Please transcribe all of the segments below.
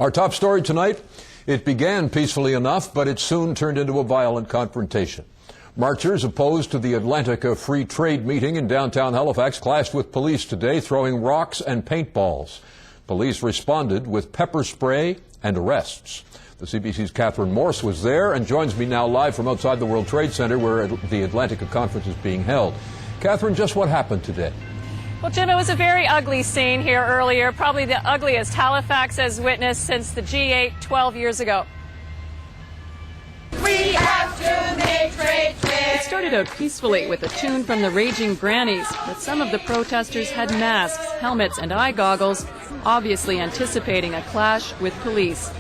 Our top story tonight, it began peacefully enough, but it soon turned into a violent confrontation. Marchers opposed to the Atlantica Free Trade meeting in downtown Halifax clashed with police today, throwing rocks and paintballs. Police responded with pepper spray and arrests. The CBC's Catherine Morse was there and joins me now live from outside the World Trade Center where the Atlantica conference is being held. Catherine, just what happened today? Well, Jim, it was a very ugly scene here earlier, probably the ugliest Halifax has witnessed since the G8 12 years ago. We have to make trade fair. It started out peacefully with a tune from the Raging Grannies, but some of the protesters had masks, helmets and eye goggles, obviously anticipating a clash with police.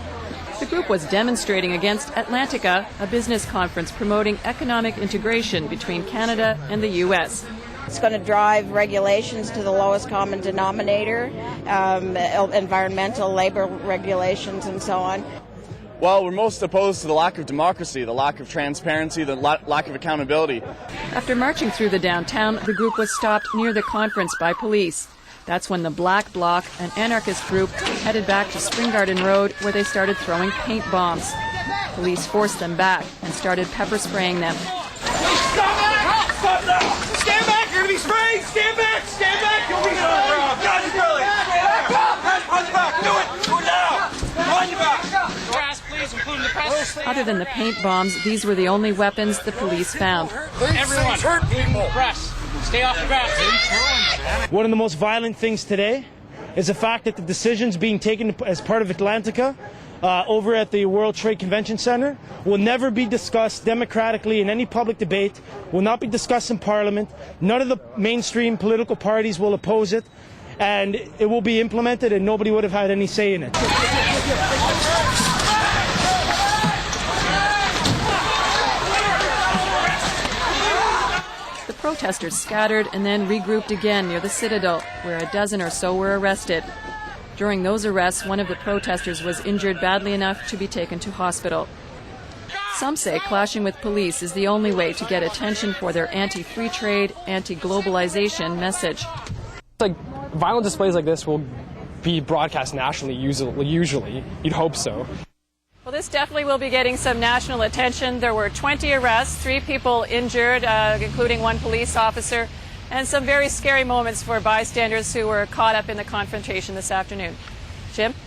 The group was demonstrating against Atlantica, a business conference promoting economic integration between Canada and the U.S. It's going to drive regulations to the lowest common denominator, environmental, labor regulations, and so on. Well, we're most opposed to the lack of democracy, the lack of transparency, the lack of accountability. After marching through the downtown, the group was stopped near the conference by police. That's when the Black Bloc, an anarchist group, headed back to Spring Garden Road, where they started throwing paint bombs. Police forced them back and started pepper spraying them. Stop now! Stop now! Stand back! You're going to be sprayed! Stand back! Stand back! You'll be sprayed! God, you really! Back up! On your back! Do it! Do it now! On your back! Press, please, including the press. Other than the paint bombs, these were the only weapons the police found. Everyone, including the press. Stay off the grass. One of the most violent things today is the fact that the decisions being taken as part of Atlantica over at the World Trade Convention Center will never be discussed democratically in any public debate, will not be discussed in Parliament. None of the mainstream political parties will oppose it, and it will be implemented and nobody would have had any say in it. The protesters scattered and then regrouped again near the Citadel, where a dozen or so were arrested. During those arrests, one of the protesters was injured badly enough to be taken to hospital. Some say clashing with police is the only way to get attention for their anti-free trade, anti-globalization message. Like, violent displays like this will be broadcast nationally, usually. You'd hope so. Well, this definitely will be getting some national attention. There were 20 arrests, 3 people injured, including 1 police officer, and some very scary moments for bystanders who were caught up in the confrontation this afternoon. Jim?